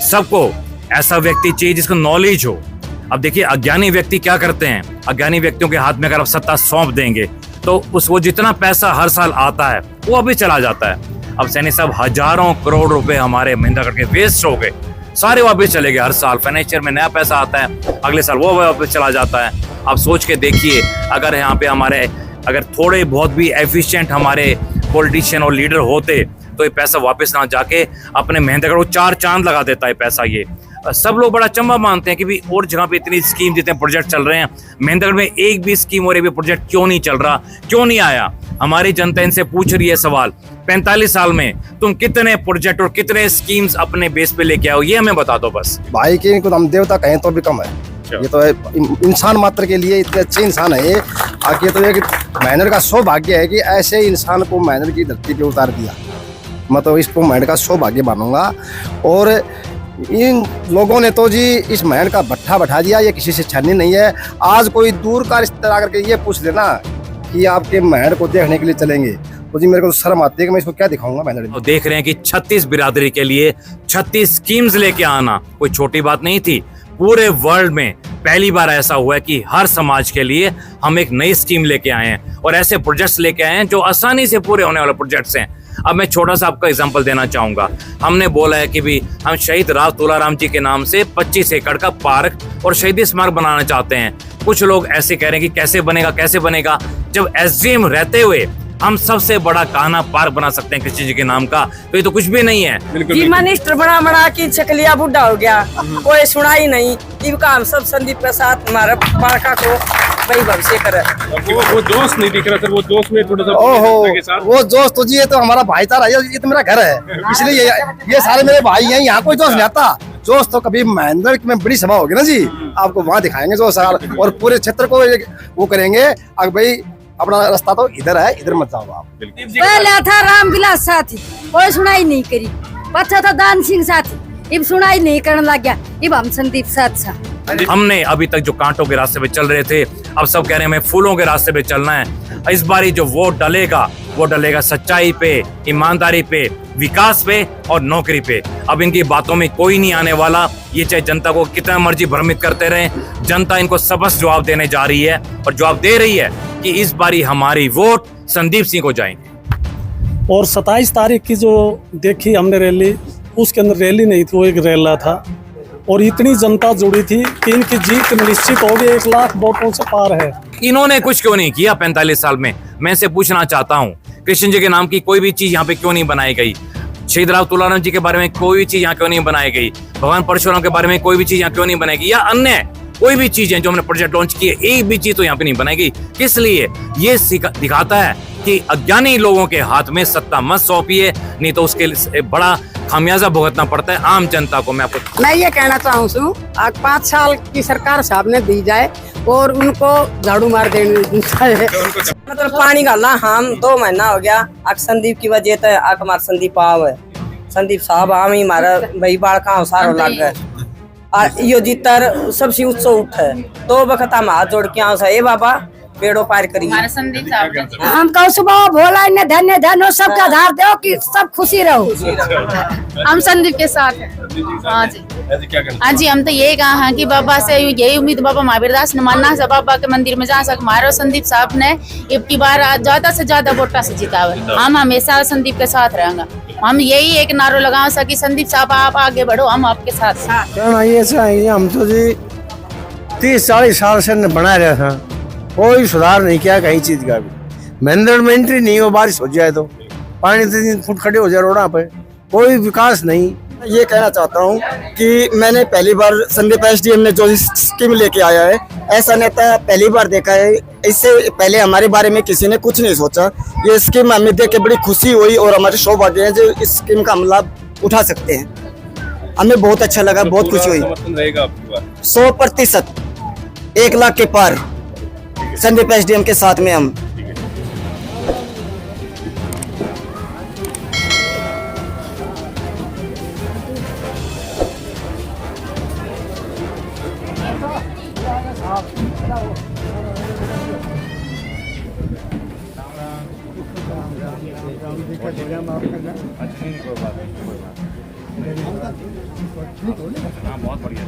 सबको ऐसा व्यक्ति चाहिए जिसको नॉलेज हो। अब देखिए अज्ञानी व्यक्ति क्या करते हैं, अज्ञानी व्यक्तियों के हाथ में अगर आप सत्ता सौंप देंगे तो वो जितना पैसा हर साल आता है वो अभी चला जाता है। अब सैनी साहब हजारों करोड़ रुपए हमारे महिंद्रा के वेस्ट हो गए, सारे वापस चले गए। हर साल फाइनेंशियल में नया पैसा आता है, अगले साल वो वापस चला जाता है। आप सोच के देखिए अगर यहाँ पे हमारे अगर थोड़े बहुत भी एफिशिएंट हमारे पॉलिटिशियन और लीडर होते तो ये पैसा वापस ना जाके अपने महिंद्रा को 4 चांद लगा देता है पैसा। ये सब लोग बड़ा चंबा मानते हैं कि भी और जगह पे इतनी स्कीम जितने प्रोजेक्ट चल रहे हैं, महिंद्रा में एक भी स्कीम और एक भी प्रोजेक्ट क्यों नहीं चल रहा, क्यों नहीं आया? हमारी जनता इनसे पूछ रही है सवाल, 45 साल में तुम कितने प्रोजेक्ट और कितने स्कीम्स अपने बेस पे लेके आओ, ये हमें बता दो बस। भाई की इनको हम देवता कहें तो भी कम है। ये तो है इंसान मात्र के लिए इतने अच्छे इंसान है ये। आगे तो ये महिंद्रा का सौभाग्य है कि ऐसे इंसान को महिंद्रा की धरती पे उतार दिया। मैं तो इसको महिंद्रा का सौभाग्य मानूंगा। और इन लोगों ने तो जी इस महिंद्रा का भट्ठा बैठा दिया, ये किसी से छानी नहीं है। आज कोई दूर का रिश्तेदार आकर के ये पूछ लेना कि आपके महिंद्रा को देखने के लिए चलेंगे तो जी मेरे को तो शर्म आती है कि मैं इसको क्या दिखाऊंगा महिंद्रा। तो देख रहे हैं कि 36 बिरादरी के लिए 36 स्कीम्स लेके आना कोई छोटी बात नहीं थी। पूरे वर्ल्ड में पहली बार ऐसा हुआ है कि हर समाज के लिए हम एक नई स्कीम लेके आए हैं और ऐसे प्रोजेक्ट्स लेके आए हैं जो आसानी से पूरे होने वाले प्रोजेक्ट्स हैं। अब मैं छोटा सा आपका एग्जांपल देना चाहूंगा। हमने बोला है कि भी हम शहीद राव तुलाराम जी के नाम से 25 एकड़ का पार्क और शहीदी स्मारक बनाना चाहते हैं। कुछ लोग ऐसे कह रहे हैं कि कैसे बनेगा कैसे बनेगा, जब एसडीएम रहते हुए हम सबसे बड़ा कान्हा पार्क बना सकते हैं कृष्ण जी के नाम का, तो ये तो कुछ भी नहीं है। जी मिनिस्टर बना बना की चकलिया बुढ़ा हो गया, कोई सुना ही नहीं। इनका हम सब संदीप के साथ हमारे पार्का को वही भविष्य करे। वो जोश नहीं दिख रहा सर, वो जोश में थोड़ा सा ओहो वो जोश तो जी ये तो हमारा भाईचारा है, ये तो मेरा घर है, इसलिए ये सारे मेरे भाई हैं। यहाँ कोई जोश नहीं आता। जोश तो कभी महिंद्रा में बड़ी सभा होगी ना जी, आपको वहाँ दिखाएंगे जोश और पूरे क्षेत्र को वो करेंगे। अब भाई अपना रास्ता तो इधर है, इधर मत जाओ आप। पहले था रामविलास साथी, कोई सुनाई नहीं करी। पछा था दान सिंह साथी, अब सुनाई नहीं करने लग गया। अब हम संदीप साथ हमने अभी तक जो कांटों के रास्ते पे चल रहे थे, अब सब कह रहे हैं हमें फूलों के रास्ते पे चलना है। इस बारी जो वोट डलेगा वो डलेगा सच्चाई पे, ईमानदारी पे, विकास पे और नौकरी पे। अब इनकी बातों में कोई नहीं आने वाला। ये चाहे जनता को कितना मर्जी भ्रमित करते रहे, जनता इनको सबस जवाब देने जा रही है और जवाब दे रही है कि इस बारी हमारी वोट संदीप सिंह को जाएंगे। और 27 तारीख की जो देखी हमने रैली, उसके अंदर रैली नहीं थी, वो एक रैला था और इतनी जनता जुड़ी थी कि इनकी जीत निश्चित होगी। 1 लाख वोटों से पार है। इन्होंने कुछ क्यों नहीं किया 45 साल में? मैं से पूछना चाहता हूँ, कृष्ण जी के नाम की कोई भी चीज यहाँ पे क्यों नहीं बनाई गई? शहीद राव तुलाराम जी के बारे में कोई भी चीज यहाँ क्यों नहीं बनाई गई? भगवान परशुराम के बारे में कोई भी चीज यहाँ क्यों नहीं बनाई गई? या अन्य कोई भी चीजें जो हमने प्रोजेक्ट लॉन्च किए, एक भी चीज तो यहाँ पे नहीं बनाई गई। किस लिए? ये दिखाता है कि अज्ञानी लोगों के हाथ में सत्ता मत सौंपिए, नहीं तो उसके बड़ा खामियाजा भुगतना पड़ता है आम जनता को। मैं ये कहना चाहूँ 5 साल की सरकार साहब ने दी जाए और उनको झाड़ू मार देनी चाहिए। मतलब पानी डालना हम 2 महीना हो गया। संदीप की वजह से हमारा संदीप आव है, संदीप साहब हम ही हमारा भाई बाढ़ सारो लग गए और यो जीतर सबसे उत्सव उठ है। तो वक्त हम हाथ जोड़ के आओ ए बाबा पेड़ों पार करिए। हम कहो सुबह भोला ने धन्य धन्य सबका आधार दो कि सब खुशी रहो। हम संदीप के साथ हैं। हाँ जी, हाँ जी, हम तो यही कहा है कि बाबा से यही उम्मीद बाबा महावीर दास ने मानना है, बाबा के मंदिर में जा सक मारो। संदीप साहब ने इब्की बार ज्यादा से ज्यादा वोटा से जितावे। हम हमेशा संदीप के साथ रहेंगे। हम यही एक नारो लगा सकी संदीप साहब आप आगे बढ़ो, हम आपके साथ। ये हम तो जी 30-40 साल से बना रहा था, कोई सुधार नहीं किया कहीं चीज का भी। महिंद्रा में एंट्री नहीं हो, बारिश हो जाए तो पानी 3 फुट खड़े हो जाए रोड़ा पे, कोई विकास नहीं। ये कहना चाहता हूँ कि मैंने पहली बार संदीप एसडीएम ने जो स्कीम लेके आया है, ऐसा नेता पहली बार देखा है। इससे पहले हमारे बारे में किसी ने कुछ नहीं सोचा। ये स्कीम हमें देख के बड़ी खुशी हुई और हमारे सौभाग्य है जो इस स्कीम का हम लाभ उठा सकते हैं। हमें बहुत अच्छा लगा, बहुत खुशी हुई। 100%, 1 लाख के पार संदीप एसडीएम के साथ में हम। कोई बात नहीं। बहुत बढ़िया।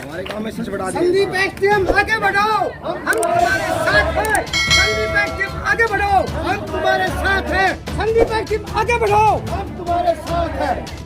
हमारे गांव में सच बढ़ा दिया। संदीप एसटीएम आगे बढ़ो, हम तुम्हारे साथ हैं। संदीप एसटीएम आगे बढ़ो, हम तुम्हारे साथ हैं। संदीप एसटीएम आगे बढ़ो, हम तुम्हारे साथ हैं।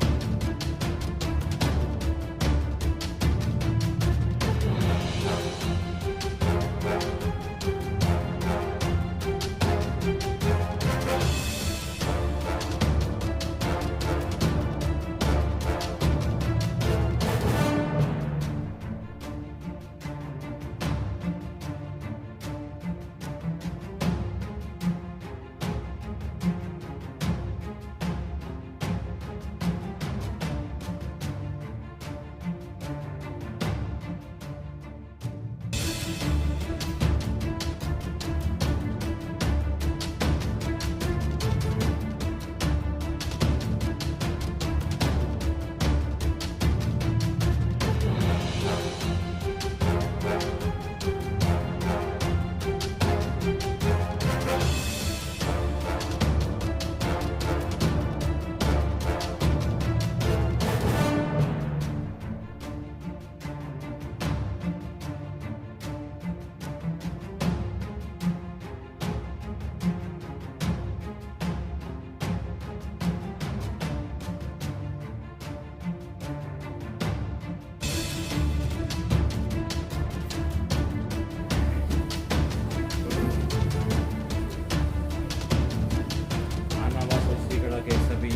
के सभी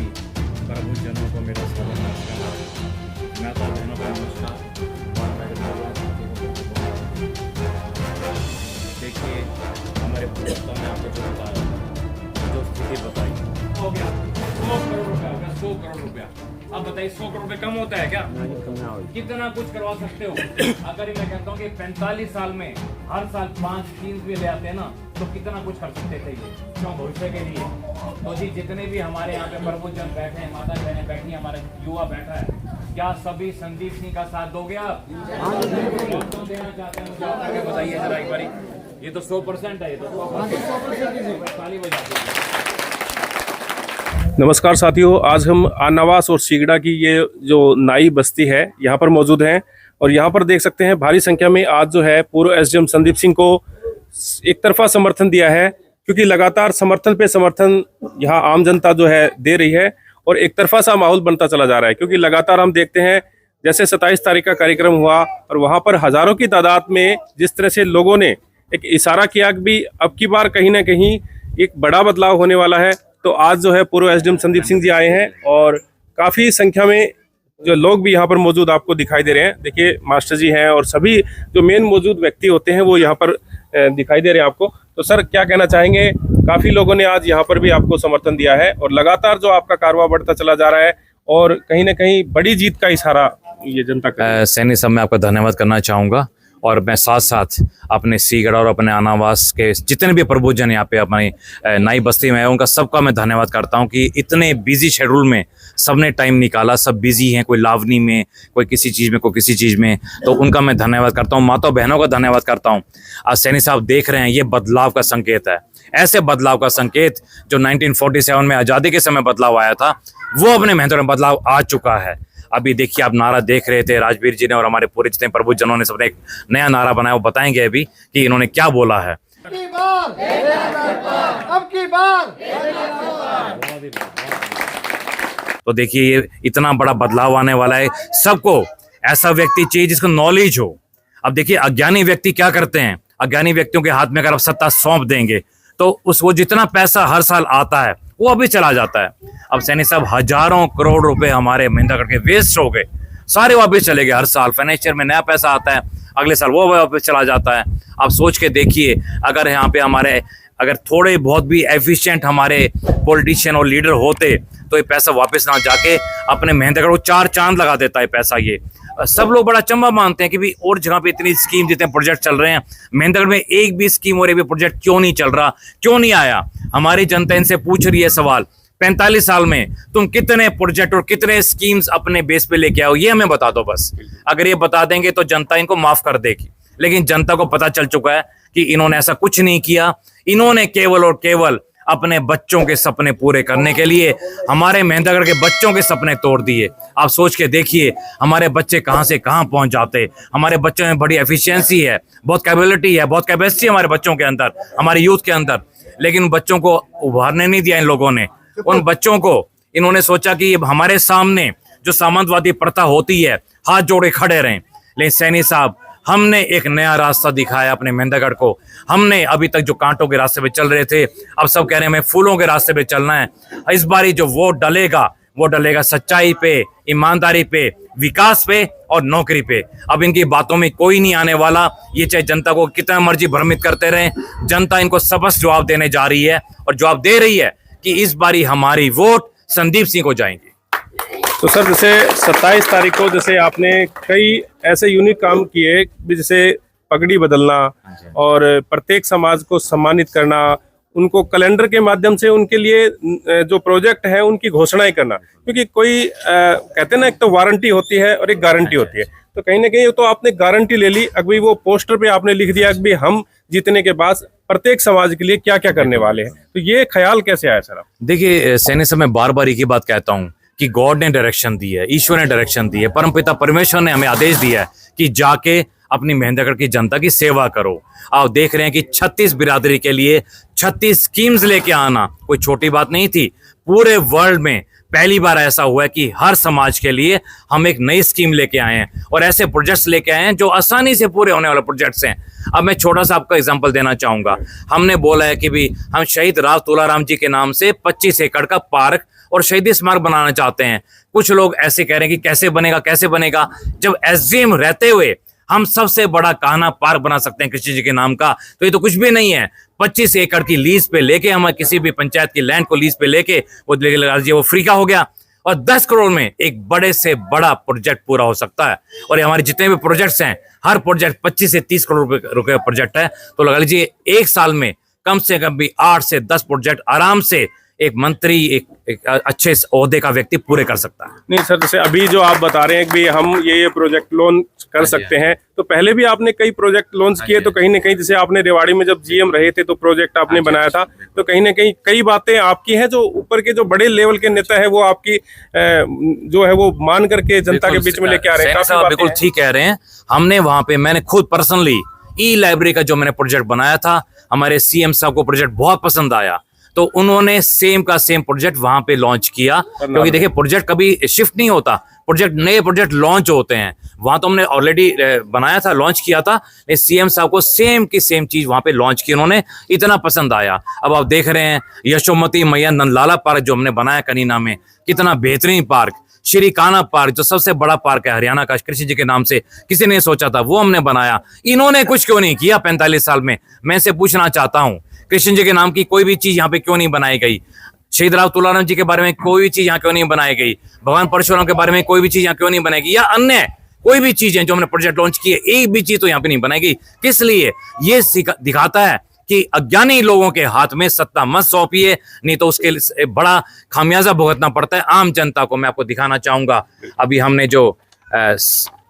प्रभुजनों को मेरा सादर नमस्कार। माता बहनों को नमस्कार और मेरे भगवान देखिए हमारे पूर्वजों ने आपको जो बताया, जो स्थिति बताई, हो गया 100 करोड़ रुपया हो गया, 100 करोड़ रुपया। अब बताइए 100 करोड़ रुपये कम होता है क्या? कितना कुछ करवा सकते हो। अगर मैं कहता हूँ कि 45 साल में हर साल 5 स्कीम्स भी ले आते हैं ना, तो कितना कुछ कर सकते थे ये, क्यों भविष्य के लिए। तो जी जितने भी हमारे यहाँ पे प्रभुजन बैठे हैं, माता बहनें बैठी हैं, हमारा युवा बैठा है, क्या सभी संदीप सिंह का साथ दोगे आप? तो देना चाहते हैं मुझे आगे बताइए जरा एक बारी। ये तो 100% है, ये तो 100% ताली बजाते। नमस्कार साथियों, आज हम आनावास और सीगड़ा की ये जो नाई बस्ती है यहाँ पर मौजूद हैं और यहाँ पर देख सकते हैं भारी संख्या में आज जो है पूर्व एसडीएम संदीप सिंह को एक तरफा समर्थन दिया है, क्योंकि लगातार समर्थन पे समर्थन यहाँ आम जनता जो है दे रही है और एक तरफा सा माहौल बनता चला जा रहा है। क्योंकि लगातार हम देखते हैं जैसे 27 तारीख का कार्यक्रम हुआ और वहाँ पर हजारों की तादाद में जिस तरह से लोगों ने एक इशारा किया कि भी अब की बार कहीं ना कहीं एक बड़ा बदलाव होने वाला है। तो आज जो है पूर्व एसडीएम संदीप सिंह जी आए हैं और काफ़ी संख्या में जो लोग भी यहाँ पर मौजूद आपको दिखाई दे रहे हैं। देखिए मास्टर जी हैं और सभी जो मेन मौजूद व्यक्ति होते हैं वो यहाँ पर दिखाई दे रहे हैं आपको। तो सर क्या कहना चाहेंगे? काफ़ी लोगों ने आज यहाँ पर भी आपको समर्थन दिया है और लगातार जो आपका कारवां बढ़ता चला जा रहा है और कहीं ना कहीं बड़ी जीत का इशारा ये जनता का। सैनी साहब मैं आपका धन्यवाद करना चाहूँगा और मैं साथ साथ अपने सीगड़ा और अपने आनावास के जितने भी प्रभुजन यहाँ पे अपनी नई बस्ती में है उनका सबका मैं धन्यवाद करता हूँ कि इतने बिजी शेड्यूल में सबने टाइम निकाला। सब बिजी हैं, कोई लावनी में, कोई किसी चीज़ में, कोई किसी चीज़ में, तो उनका मैं धन्यवाद करता हूँ। माता बहनों का धन्यवाद करता हूँ। आज सैनी साहब देख रहे हैं, ये बदलाव का संकेत है। ऐसे बदलाव का संकेत जो 1947 में आज़ादी के समय बदलाव आया था, वो अपने मेहनत में बदलाव आ चुका है। अभी देखिए आप नारा देख रहे थे, राजवीर जी ने और हमारे पूरे जितने प्रभुजनों ने सबने एक नया नारा बनाया, वो बताएंगे अभी कि इन्होंने क्या बोला है। तो देखिए ये इतना बड़ा बदलाव आने वाला है। सबको ऐसा व्यक्ति चाहिए जिसको नॉलेज हो। अब देखिए अज्ञानी व्यक्ति क्या करते हैं, अज्ञानी व्यक्तियों के हाथ में अगर आप सत्ता सौंप देंगे तो वो जितना पैसा हर साल आता है वो अभी चला जाता है। अब सैनी साहब हजारों करोड़ रुपए हमारे मेहनत करके वेस्ट हो गए, सारे वापस चले गए। हर साल फाइनेंशियल में नया पैसा आता है, अगले साल वो वापस चला जाता है। आप सोच के देखिए अगर यहाँ पे हमारे अगर थोड़े बहुत भी एफिशिएंट हमारे पॉलिटिशियन और लीडर होते तो ये पैसा वापस ना जाके अपने मेहनत करो 4 चांद लगा देता है पैसा। ये सब लोग बड़ा चंबा मानते हैं कि भी और जगह पे इतनी स्कीम जितने प्रोजेक्ट चल रहे हैं, मेहनतगढ़ में एक भी स्कीम और एक भी प्रोजेक्ट क्यों नहीं चल रहा, क्यों नहीं आया? हमारी जनता इनसे पूछ रही है सवाल, 45 साल में तुम कितने प्रोजेक्ट और कितने स्कीम्स अपने बेस पे लेके आओ, ये हमें बता दो बस। अगर ये बता देंगे तो जनता इनको माफ कर देगी। लेकिन जनता को पता चल चुका है कि इन्होंने ऐसा कुछ नहीं किया। इन्होंने केवल और केवल अपने बच्चों के सपने पूरे करने के लिए हमारे मेहंदगढ़ के बच्चों के सपने तोड़ दिए। आप सोच के देखिए हमारे बच्चे कहां से कहां पहुंच जाते। हमारे बच्चों में बड़ी एफिशिएंसी है, बहुत कैपेबिलिटी है, बहुत कैपेसिटी है हमारे बच्चों के अंदर, हमारे यूथ के अंदर, लेकिन बच्चों को उभारने नहीं दिया इन लोगों ने। उन बच्चों को इन्होंने सोचा कि हमारे सामने जो सामंतवादी प्रथा होती है हाथ जोड़े खड़े रहें। लेकिन सैनी साहब, हमने एक नया रास्ता दिखाया अपने मेहंदगढ़ को। हमने अभी तक जो कांटों के रास्ते पे चल रहे थे, अब सब कह रहे हैं हमें फूलों के रास्ते पे चलना है। इस बारी जो वोट डलेगा वो डलेगा सच्चाई पे, ईमानदारी पे, विकास पे और नौकरी पे। अब इनकी बातों में कोई नहीं आने वाला। ये चाहे जनता को कितना मर्जी भ्रमित करते रहें, जनता इनको स्पष्ट जवाब देने जा रही है और जवाब दे रही है कि इस बारी हमारी वोट संदीप सिंह को जाएंगी। तो सर, जैसे 27 तारीख को जैसे आपने कई ऐसे यूनिक काम किए, जैसे पगड़ी बदलना और प्रत्येक समाज को सम्मानित करना, उनको कैलेंडर के माध्यम से उनके लिए जो प्रोजेक्ट है उनकी घोषणाएं करना। क्योंकि कोई कहते हैं ना, एक तो वारंटी होती है और एक गारंटी होती है। तो कहीं ना कहीं तो आपने गारंटी ले ली, अभी वो पोस्टर पे आपने लिख दिया कि हम जीतने के बाद प्रत्येक समाज के लिए क्या क्या करने वाले हैं। तो ये ख्याल कैसे आया सर? देखिए सैनी साहब, मैं बार बार एक ही बात कहता हूँ कि गॉड ने डायरेक्शन दी है, ईश्वर ने डायरेक्शन दी है, परमपिता परमेश्वर ने हमें आदेश दिया है कि जाके अपनी मेहंदगढ़ की जनता की सेवा करो। आप देख रहे हैं कि 36 बिरादरी के लिए 36 स्कीम्स लेके आना कोई छोटी बात नहीं थी। पूरे वर्ल्ड में पहली बार ऐसा हुआ है कि हर समाज के लिए हम एक नई स्कीम लेके आए हैं और ऐसे प्रोजेक्ट्स लेके आए हैं जो आसानी से पूरे होने वाले प्रोजेक्ट्स हैं। अब मैं छोटा सा आपका एग्जांपल देना चाहूंगा। हमने बोला है कि भी हम शहीद राव तुलाराम जी के नाम से 25 एकड़ का पार्क और शहीदी स्मारक बनाना चाहते हैं। कुछ लोग ऐसे कह रहे हैं कि कैसे बनेगा, कैसे बनेगा, जब एसडीएम रहते हुए हम सबसे बड़ा कान्हा पार्क बना सकते हैं कृष्ण जी के नाम का, तो ये तो कुछ भी नहीं है। 25 एकड़ की लीज पे लेके, हम किसी भी पंचायत की लैंड को लीज पे लेके वो फ्री का हो गया और 10 करोड़ में एक बड़े से बड़ा प्रोजेक्ट पूरा हो सकता है। और ये हमारे जितने भी प्रोजेक्ट्स हैं, हर प्रोजेक्ट 25 से 30 करोड़ रुपए प्रोजेक्ट है। तो लगा लीजिए एक साल में कम से कम भी 8 से 10 प्रोजेक्ट आराम से एक मंत्री, एक अच्छे ओहदे का व्यक्ति पूरे कर सकता है। नहीं सर, जैसे अभी जो आप बता रहे हैं कि हम ये प्रोजेक्ट लॉन्च कर सकते हैं, तो पहले भी आपने कई प्रोजेक्ट लॉन्च किए। तो कहीं ना कहीं जैसे आपने रेवाड़ी में जब जीएम रहे थे तो प्रोजेक्ट आपने बनाया था, तो कहीं ना कहीं कई बातें आपकी हैं जो ऊपर के जो बड़े लेवल के नेता है वो आपकी जो है वो मान करके जनता के बीच में लेके आ रहे हैं। बिल्कुल ठीक कह रहे हैं। हमने वहां पे, मैंने खुद पर्सनली ई लाइब्रेरी का जो मैंने प्रोजेक्ट बनाया था, हमारे सीएम साहब को प्रोजेक्ट बहुत पसंद आया, तो उन्होंने सेम का सेम प्रोजेक्ट वहां पे लॉन्च किया। क्योंकि देखिए प्रोजेक्ट कभी शिफ्ट नहीं होता, प्रोजेक्ट नए प्रोजेक्ट लॉन्च होते हैं। वहां तो हमने ऑलरेडी बनाया था, लॉन्च किया था, सीएम साहब को सेम की सेम चीज वहां पे लॉन्च की, उन्होंने इतना पसंद आया। अब आप देख रहे हैं यशोमती मैया नंदलाला पार्क जो हमने बनाया कनीना में, कितना बेहतरीन पार्क। श्री कान्हा पार्क जो सबसे बड़ा पार्क है हरियाणा का, कृष्ण जी के नाम से, किसी ने सोचा था, वो हमने बनाया। इन्होंने कुछ क्यों नहीं किया 45 साल में? मैं से पूछना चाहता हूँ, कृष्ण जी के नाम की कोई भी चीज यहाँ पे क्यों नहीं बनाई गई? शहीद राव तुलाराम जी के बारे में कोई भी चीज यहाँ क्यों नहीं बनाई गई? भगवान परशुराम के बारे में कोई भी चीज यहाँ क्यों नहीं बनाई गई? या अन्य कोई भी चीज है जो हमने प्रोजेक्ट लॉन्च किए, एक भी चीज तो यहाँ पे नहीं बनाई गई। किस लिए? ये दिखाता है कि अज्ञानी लोगों के हाथ में सत्ता मत सौंपिए, नहीं तो उसके लिए बड़ा खामियाजा भुगतना पड़ता है आम जनता को। मैं आपको दिखाना चाहूंगा, अभी हमने जो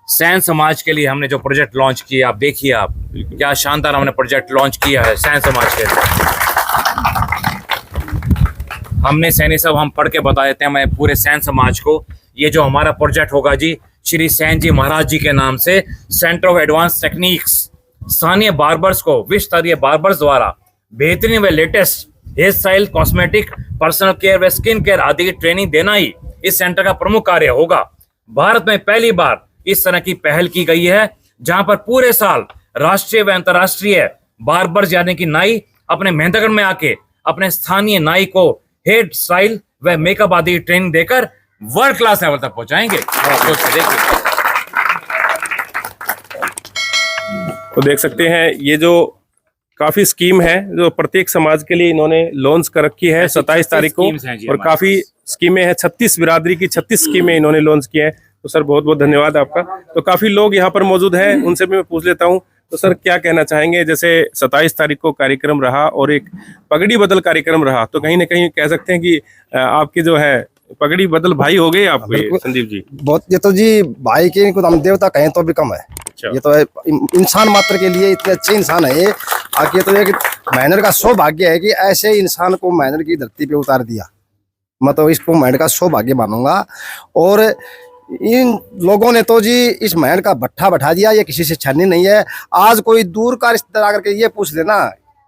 सैन समाज के लिए हमने जो प्रोजेक्ट लॉन्च किया, आप देखिए, आप क्या शानदार हमने प्रोजेक्ट लॉन्च किया है सैन समाज के लिए। हमने सैनी साहब, हम पढ़ के बता देते हैं मैं पूरे सैन समाज को। ये जो हमारा प्रोजेक्ट होगा जी, श्री सैन जी महाराज जी के नाम से सेंटर ऑफ एडवांस टेक्निक्स, स्थानीय बार्बर्स को विश्व स्तरीय बार्बर्स द्वारा बेहतरीन व latest hair style, cosmetic, personal care व स्किन केयर आदि की ट्रेनिंग देना ही इस सेंटर का प्रमुख कार्य होगा। भारत में पहली बार इस तरह की पहल की गई है, जहां पर पूरे साल राष्ट्रीय व अंतर्राष्ट्रीय बार्बर्स यानी कि नाई अपने मेहंदगढ़ में आके अपने स्थानीय नाई को हेयर स्टाइल व मेकअप आदि की ट्रेनिंग देकर वर्ल्ड क्लास लेवल तक पहुंचाएंगे। तो देख सकते हैं ये जो काफी स्कीम है जो प्रत्येक समाज के लिए इन्होंने लॉन्च कर रखी है 27 तारीख को, और काफी स्कीमें हैं, 36 बिरादरी की 36 स्कीमें इन्होंने लॉन्च की है। तो सर बहुत बहुत धन्यवाद आपका। तो काफी लोग यहाँ पर मौजूद हैं, उनसे भी मैं पूछ लेता हूँ। तो सर क्या कहना चाहेंगे, जैसे 27 तारीख को कार्यक्रम रहा और एक पगड़ी बदल कार्यक्रम रहा, तो कहीं ना कहीं कह सकते हैं कि आपके जो है पगड़ी बदल भाई हो गए आपको संदीप जी? बहुत, ये तो जी भाई के इनको हम देवता कहें तो भी कम है। ये तो है इंसान मात्र के लिए इतने अच्छे इंसान है ये। आगे तो एक मैनर का सौभाग्य है कि ऐसे इंसान को मैनर की धरती पे उतार दिया। मैं तो इसको मैनर का सौभाग्य मानूंगा। और इन लोगों ने तो जी इस मैनर का भट्ठा बैठा दिया, ये किसी से छानी नहीं है। आज कोई दूर का रिश्तेदार आकर के ये पूछ लेना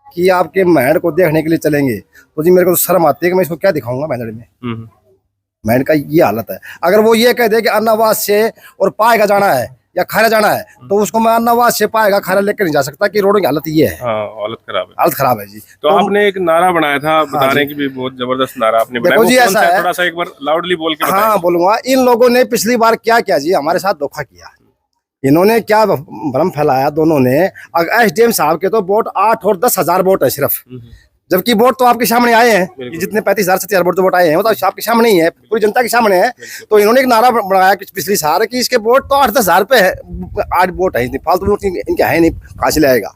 कि आपके मैनर को देखने के लिए चलेंगे, तो जी मेरे को तो शर्म आती है कि मैं इसको क्या दिखाऊंगा मैनर में। मैनर का ये हालत है। अगर वो ये कह दे कि अन्नावास से और पाएगा जाना है या खारा जाना है, तो उसको मैं अन्नावास से पाएगा खारा लेकर नहीं जा सकता कि रोडों की हालत ये है। हालत खराब है, हालत खराब है जी। तो आपने एक नारा बनाया था, बता रहे हैं कि भी बहुत जबरदस्त नारा आपने बनाया। देखो जी, ऐसा है, थोड़ा सा एक बार लाउडली बोल के बताएं। हाँ बोलूंगा। इन लोगों ने पिछली बार क्या किया जी, हमारे साथ धोखा किया। इन्होंने क्या भ्रम फैलाया दोनों ने। एसडीएम साहब के तो वोट 8 और 10 हजार वोट है सिर्फ, जबकि वोट तो आपके सामने आए हैं। ये जितने 35,000 70,000 वोट जो वोट आए हैं वो तो आपके सामने ही है, पूरी जनता के सामने है। तो इन्होंने एक नारा बनाया कि पिछली साल कि इसके वोट तो 8-10 हजार पे है, 8 वोट है, फालतू वोट इनके है नहीं, कहाँ से लाएगा।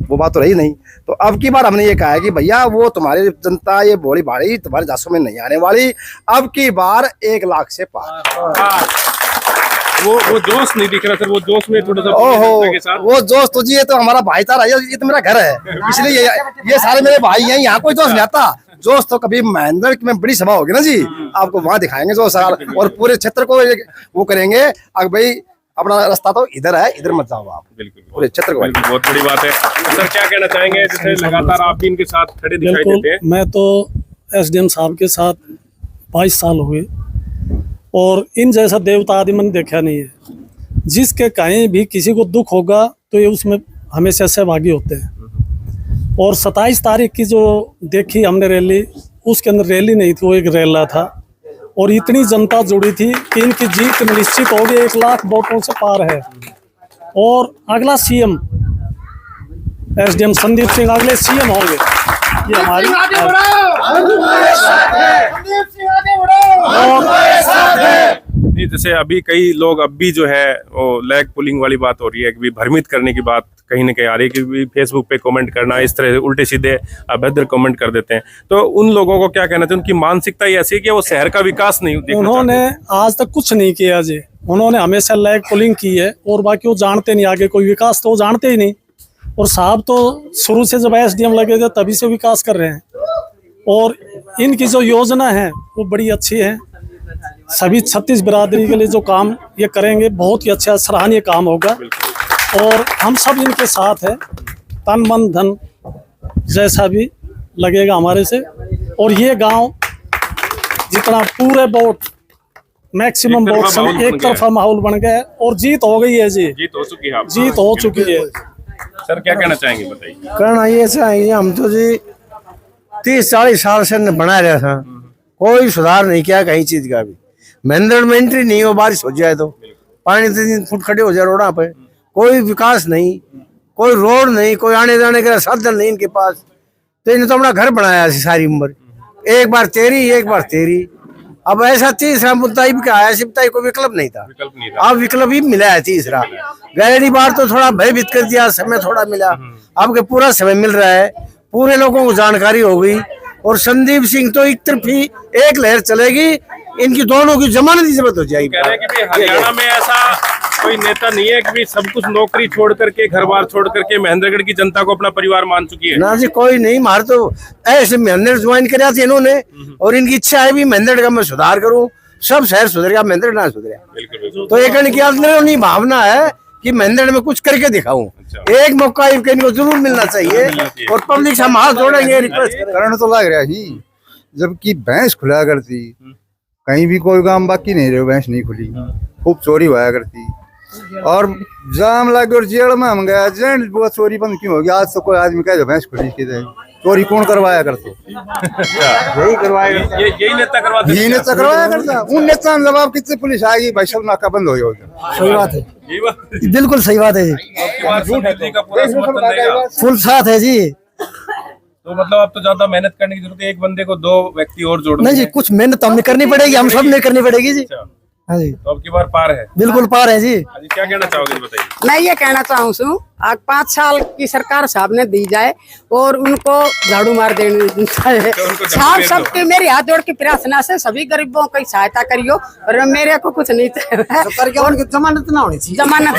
वो बात तो रही नहीं। तो अब की बार हमने ये कहा है कि भैया वो तुम्हारी जनता ये भोली भाड़ी तुम्हारे जासों में नहीं आने वाली। अब की बार 1 लाख से पार। वो जोश नहीं दिख रहा सर, वो जोश में थोड़ा सा ओहो, वो जोश तो जी ये तो हमारा भाईचारा है, ये तो मेरा घर है, इसलिए ये सारे मेरे भाई हैं। यहाँ कोई जोश नहीं आता। जोश तो कभी महेंद्र में बड़ी सभा होगी ना जी, आपको वहाँ दिखाएंगे जोश, और पूरे क्षेत्र को वो करेंगे। अब भाई अपना रास्ता तो इधर है, इधर मत जाओ आप। बिल्कुल, पूरे क्षेत्र को। बहुत बड़ी बात है। सर क्या कहना चाहेंगे, जैसे लगातार आप भी इनके साथ खड़े दिखाई देते हैं। मैं तो एसडीएम साहब के साथ 22 साल हुए और इन जैसा देवता आदि मैंने देखा नहीं है। जिसके कहीं भी किसी को दुख होगा तो ये उसमें हमेशा सहभागी होते हैं। और 27 तारीख की जो देखी हमने रैली, उसके अंदर रैली नहीं थी, वो एक रैला था। और इतनी जनता जुड़ी थी कि इनकी जीत निश्चित होगी, 1 लाख वोटों से पार है। और अगला सीएम एसडीएम संदीप सिंह अगले सीएम होंगे, ये हमारी। जैसे अभी कई लोग अब भी जो है वो लैग पुलिंग वाली बात हो रही है कि भ्रमित करने की बात कहीं ना कहीं आ रही है कि फेसबुक पे कमेंट करना, इस तरह उल्टे सीधे अभद्र कमेंट कर देते हैं। तो उन लोगों को क्या कहना चाहिए, उनकी मानसिकता ही ऐसी है कि वो शहर का विकास नहीं देखना उन्होंने आज तक कुछ नहीं किया जी। उन्होंने हमेशा लैग पुलिंग की है और बाकी वो जानते नहीं, आगे कोई विकास तो वो जानते ही नहीं। और साहब तो शुरू से जब एसडीएम लगे थे तभी से विकास कर रहे हैं। और इनकी जो योजना है वो बड़ी अच्छी है। सभी 36 बिरादरी के लिए जो काम ये करेंगे बहुत ही अच्छा सराहनीय काम होगा। और हम सब इनके साथ हैं, तन मन धन जैसा भी लगेगा हमारे से। और ये गांव जितना पूरे वोट मैक्सिमम वोट से एक तरफा माहौल बन गया है और जीत हो गई है जी। जीत हो चुकी है, जीत हो चुकी है। सर क्या कहना चाहेंगे, बताइए। कहना ये चाहेंगे, हम तो जी 30-40 साल से बना रहा था, कोई सुधार नहीं किया कहीं चीज का भी। महेंद्र में एंट्री नहीं हो, बारिश हो जाए तो पानी 3 फुट खड़े हो जाए रोडा पे, कोई विकास नहीं, कोई रोड नहीं, कोई आने जाने का साधन नहीं इनके पास। तो इन्हें तो अपना घर बनाया सारी उम्र, एक बार तेरी। अब ऐसा तीसरा मुद्दा ही का आया, सिर्फ कोई विकल्प नहीं था। अब विकल्प ही मिला है तीसरा। गहरी बार तो थोड़ा भयभीत कर दिया, समय थोड़ा मिला, अब के पूरा समय मिल रहा है, पूरे लोगों को जानकारी हो गई। और संदीप सिंह तो एक तरफी एक लहर चलेगी, इनकी दोनों की जमानत की जरूरत हो जाएगी। कह रहे हैं कि हरियाणा में ऐसा कोई नेता नहीं है कि सब कुछ नौकरी छोड़ करके, घर बार छोड़ करके महेंद्रगढ़ की जनता को अपना परिवार मान चुकी है। ना जी, कोई नहीं। मार तो ऐसे महेंद्र ज्वाइन कराया था इन्होंने, और इनकी इच्छा है भी महेंद्र का मैं सुधार करूं, सब शहर सुधरेगा, महेंद्र ना सुधरेगा। तो एक इनकी भावना है कि महेंद्र में कुछ करके दिखाऊं। एक मौका इनको जरूर मिलना चाहिए और पब्लिक से हम हाथ जोड़ेंगे, रिक्वेस्ट करण तो लग रहा ही। जबकि भैंस खुला करती, कहीं भी कोई काम बाकी नहीं रहे, भैंस नहीं खुली, खूब चोरी हुआ करती। और जाम लगे और जेल में हम गया, जेल वो चोरी बंद क्यों होगी? आज तो कोई आदमी कहे भैंस खुली की चोरी कौन करवाया करता? यही करवाया, यही नेता करवाया करता। उन नेता ने जवाब कितने पुलिस आएगी, भाई सब नाका बंद हो गया। सही बात है, बिल्कुल सही बात है जी, फुल साथ है जी। तो मतलब अब तो ज्यादा मेहनत करने की जरूरत है, एक बंदे को 2 व्यक्ति और जोड़ना नहीं जी, कुछ मेहनत तो हमें करनी पड़ेगी, हम सब ने करनी पड़ेगी जी। हाँ जी, तो अब की बार पार है। बिल्कुल पार है जी। हाँ जी, क्या कहना चाहोगे जी, बताइए। मैं ये कहना चाहूँ आज 5 साल की सरकार साहब ने दी जाए और उनको झाड़ू मार देनी चाहिए। साहब सबके मेरे हाथ जोड़ के प्रार्थना से सभी गरीबों की सहायता करियो और मेरे को कुछ नहीं चाहिए। जमानत ना होनी चाहिए। जमानत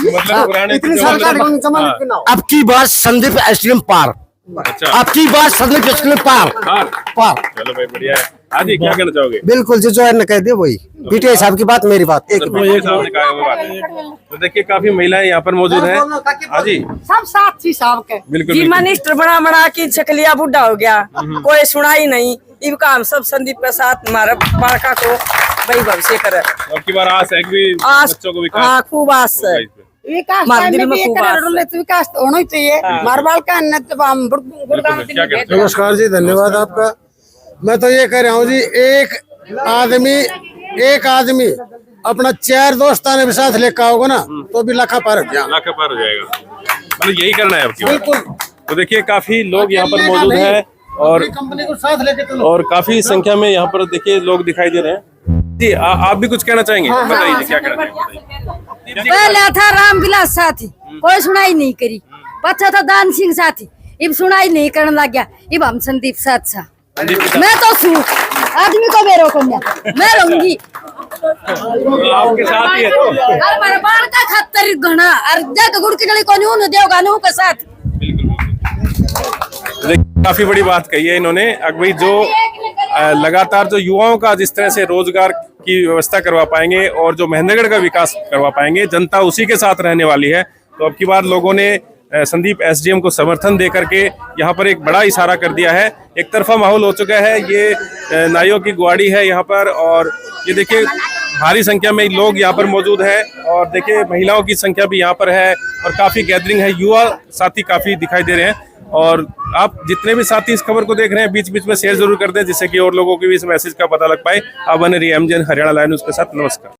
मतलब पुराने इतनी सरकार को जमानत क्यों ना हो? अब की बार संदीप एसडीएम पार, अच्छा, अब की बार संदीप एसडीएम पार पार। पार। चलो भाई, बढ़िया है। हाँ जी, क्या कहना चाहोगे। बिल्कुल जो है कह दिया वही पीटीआई साहब की बात मेरी बात एक ये सामने कहा है वो बात। तो देखिए काफी महिलाएं यहाँ पर मौजूद हैं। हाँ जी, सब साथ ही साहब के बिल्कुल जी। बिल्कुल। मिनिस्टर बना बना के चकलिया बुढ़ा हो गया, कोई सुनाई नहीं। इनका हम सब संदीप के साथ हमारे बालका को वही भविष्य करे। अब की बार आस है कि बच्चों को विकास हाँ खूब आस है। विकास विकास होना ही चाहिए। मारवाल का क्या कहते हो। नमस्कार जी, धन्यवाद आपका। मैं तो ये कह रहा हूँ जी, एक आदमी अपना 4 दोस्तां ने भी साथ लेकर आओगे ना तो भी लाखा पार हो गया। लाख पार हो जाएगा, मतलब यही करना है अब की बार। तो देखिए काफी लोग यहाँ पर मौजूद हैं और कंपनी को साथ लेके चलो। और काफी संख्या में यहाँ पर देखिए लोग दिखाई दे रहे हैं जी। आप भी कुछ कहना चाहेंगे, बताइए क्या कहना चाहेंगे। पहले था रामविलास साथी, कोई सुनाई नहीं करी। पछा था दान सिंह साथी, इब सुनाई नहीं करने लग गया। इब हम संदीप साथ सा। मैं तो सू आदमी को मेरे को मैं रहूंगी आपके साथ ही है तो। अरे मेरे बाल का खतर घना और जग गुड़ की गली को न्यू देवगा न्यू के साथ। काफी बड़ी बात कही है इन्होंने। अभी जो लगातार जो युवाओं का जिस तरह से रोजगार की व्यवस्था करवा पाएंगे और जो महेंद्रगढ़ का विकास करवा पाएंगे, जनता उसी के साथ रहने वाली है। तो अब की बार लोगों ने संदीप एसडीएम को समर्थन दे करके यहाँ पर एक बड़ा इशारा कर दिया है। एक तरफा माहौल हो चुका है। ये नाइयों की गुआड़ी है यहाँ पर और ये देखिए भारी संख्या में लोग यहाँ पर मौजूद हैं और देखिए महिलाओं की संख्या भी यहाँ पर है और काफी गैदरिंग है। युवा साथी काफी दिखाई दे रहे हैं और आप जितने भी साथी इस खबर को देख रहे हैं बीच बीच में शेयर जरूर कर दें जिससे कि और लोगों को भी इस मैसेज का पता लग पाए। आप बने रहिए एमजीएन हरियाणा लाइव न्यूज के साथ। नमस्कार।